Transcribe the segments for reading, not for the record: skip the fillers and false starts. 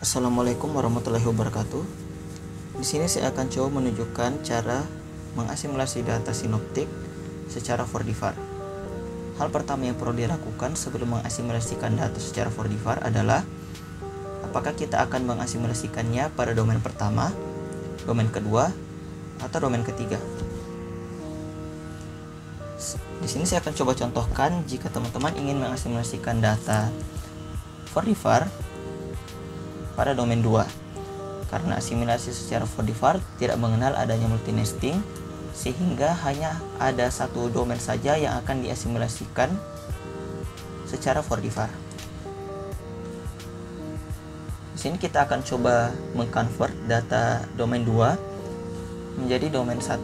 Assalamualaikum warahmatullahi wabarakatuh. Di sini saya akan coba menunjukkan cara mengasimilasi data sinoptik secara 4D-var. Hal pertama yang perlu dilakukan sebelum mengasimilasikan data secara 4D-var adalah apakah kita akan mengasimilasikannya pada domain pertama, domain kedua, atau domain ketiga. Di sini saya akan coba contohkan jika teman-teman ingin mengasimilasikan data 4D-var pada domain 2, karena asimilasi secara 4D-var tidak mengenal adanya multinesting, sehingga hanya ada satu domain saja yang akan diasimilasikan secara 4D-var. Di sini kita akan coba mengconvert data domain 2 menjadi domain 1.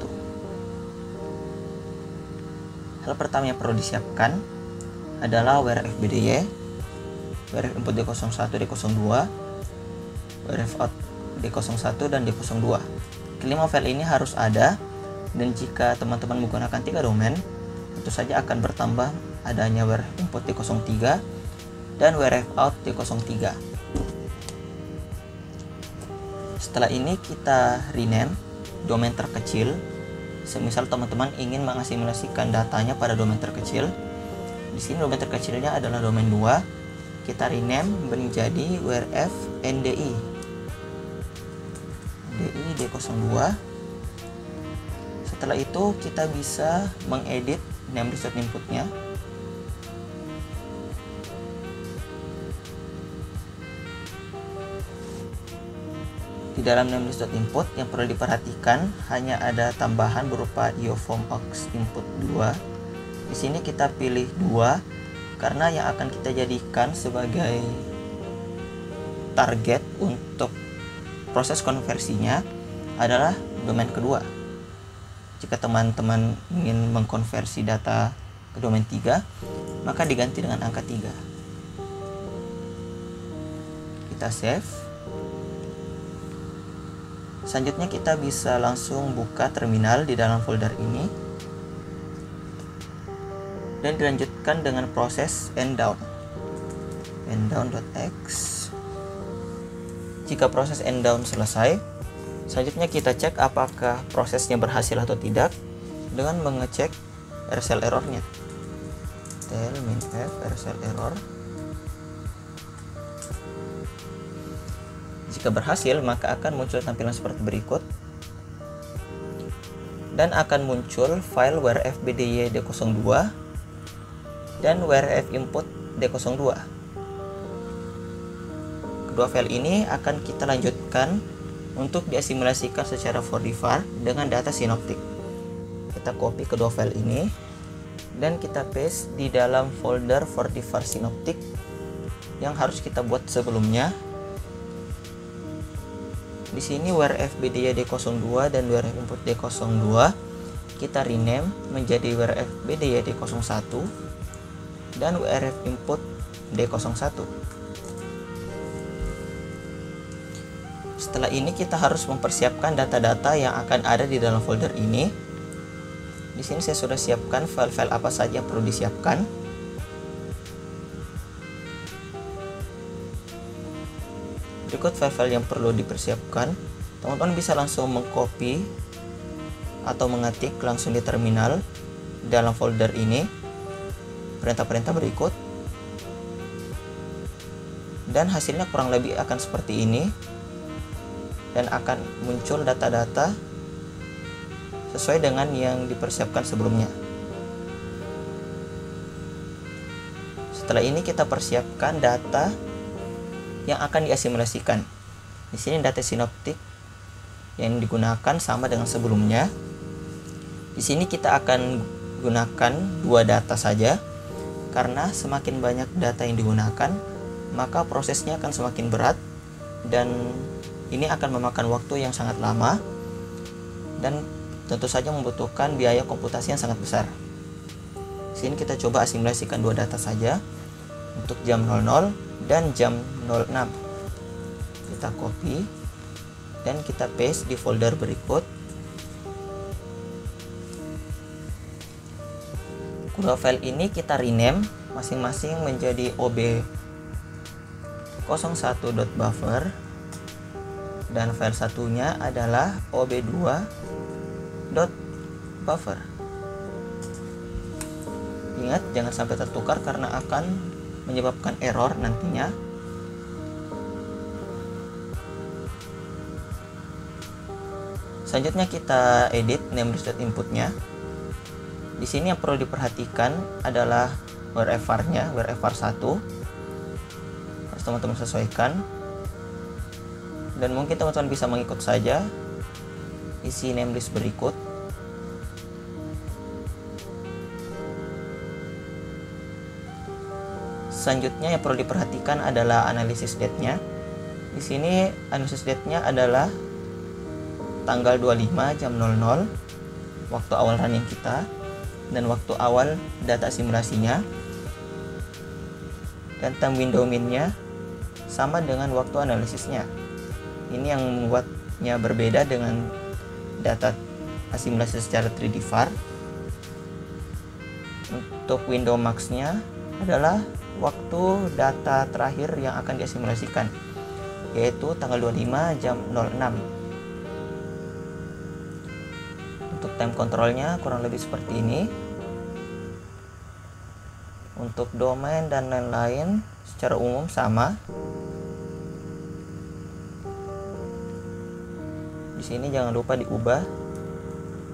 Hal pertama yang perlu disiapkan adalah where fbdy, where input d01, d02, where out d01 dan d02. Kelima file ini harus ada, dan jika teman-teman menggunakan 3 domain, tentu saja akan bertambah adanya where input d03 dan where out d03. Setelah ini kita rename domain terkecil. Semisal teman-teman ingin mengasimilasikan datanya pada domain terkecil. Di sini domain terkecilnya adalah domain 2. Kita rename menjadi where ndi d02. Setelah itu kita bisa mengedit name result inputnya. Di dalam name result input yang perlu diperhatikan hanya ada tambahan berupa ioform aux input 2. Di sini kita pilih 2 karena yang akan kita jadikan sebagai target untuk proses konversinya adalah domain kedua. Jika teman-teman ingin mengkonversi data ke domain 3, maka diganti dengan angka 3. Kita save. Selanjutnya kita bisa langsung buka terminal di dalam folder ini dan dilanjutkan dengan proses enddown. Enddown.x. Jika proses enddown selesai, selanjutnya kita cek apakah prosesnya berhasil atau tidak dengan mengecek RSL errornya. Tel minf RSL error. Jika berhasil, maka akan muncul tampilan seperti berikut, dan akan muncul file where fbdy d02 dan where finput d02. Kedua file ini akan kita lanjutkan untuk diasimilasikan secara 4D-var dengan data sinoptik. Kita copy kedua file ini dan kita paste di dalam folder 4D-var sinoptik yang harus kita buat sebelumnya. Di sini where fbdy d02 dan where input d02 kita rename menjadi where fbdy d01 dan where input d01. Setelah ini kita harus mempersiapkan data-data yang akan ada di dalam folder ini. Di sini saya sudah siapkan file-file apa saja yang perlu disiapkan. Berikut file-file yang perlu dipersiapkan. Teman-teman bisa langsung mengcopy atau mengetik langsung di terminal dalam folder ini perintah-perintah berikut, dan hasilnya kurang lebih akan seperti ini, dan akan muncul data-data sesuai dengan yang dipersiapkan sebelumnya. Setelah ini kita persiapkan data yang akan diasimilasikan. Di sini data sinoptik yang digunakan sama dengan sebelumnya. Di sini kita akan gunakan 2 data saja, karena semakin banyak data yang digunakan, maka prosesnya akan semakin berat dan ini akan memakan waktu yang sangat lama dan tentu saja membutuhkan biaya komputasi yang sangat besar. Di sini kita coba asimilasikan 2 data saja untuk jam 00 dan jam 06. Kita copy dan kita paste di folder berikut. Kedua file ini kita rename masing-masing menjadi ob01.buffer dan file satunya adalah ob2.buffer. Ingat, jangan sampai tertukar karena akan menyebabkan error nantinya. Selanjutnya kita edit namelist.inputnya. Di sini yang perlu diperhatikan adalah wrfr-nya, wrfr1. Harus teman-teman sesuaikan. Dan mungkin teman-teman bisa mengikut saja isi namelist berikut. Selanjutnya yang perlu diperhatikan adalah analisis date-nya. Di sini analisis date-nya adalah tanggal 25 jam 00 waktu awal running kita dan waktu awal data simulasinya, dan time window min-nya sama dengan waktu analisisnya. Ini yang membuatnya berbeda dengan data asimilasi secara 3D VAR. Untuk window max-nya adalah waktu data terakhir yang akan diasimilasikan, yaitu tanggal 25 jam 06. Untuk time controlnya kurang lebih seperti ini. Untuk domain dan lain-lain secara umum sama. Di sini jangan lupa diubah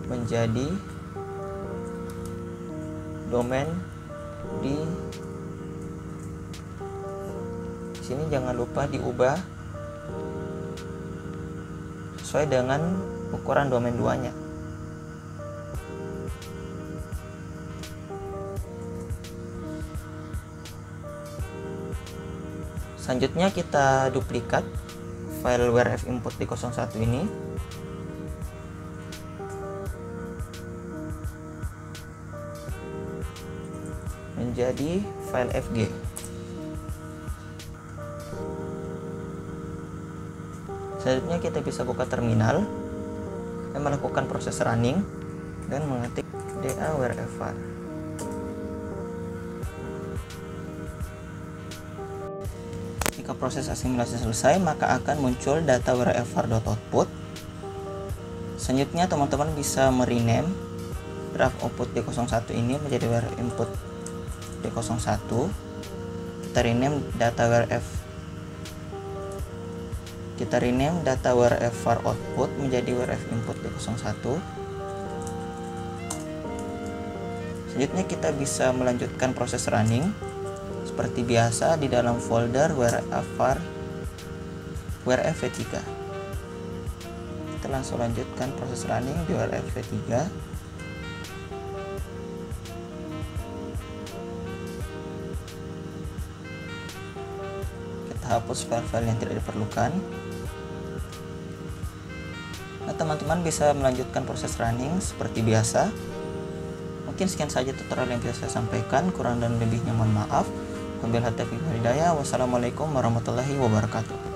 menjadi domain di sini jangan lupa diubah sesuai dengan ukuran domain 2-nya. Selanjutnya kita duplikat file wrf input di 01 ini. Menjadi file fg. Selanjutnya kita bisa buka terminal dan melakukan proses running dan mengetik da wrfr. Jika proses asimilasi selesai, maka akan muncul data wrfr.output. Selanjutnya teman-teman bisa merename draft output D01 ini menjadi wrf input D01. Kita rename data wrfr output menjadi wrf input D01. Selanjutnya kita bisa melanjutkan proses running seperti biasa di dalam folder wrfv3. Kita langsung lanjutkan proses running di wrfv3. Kita hapus file-file yang tidak diperlukan. Nah, teman-teman bisa melanjutkan proses running seperti biasa. Mungkin sekian saja tutorial yang bisa saya sampaikan. Kurang dan lebihnya mohon maaf. Wabillahi taufiq wal hidayah. Wassalamualaikum warahmatullahi wabarakatuh.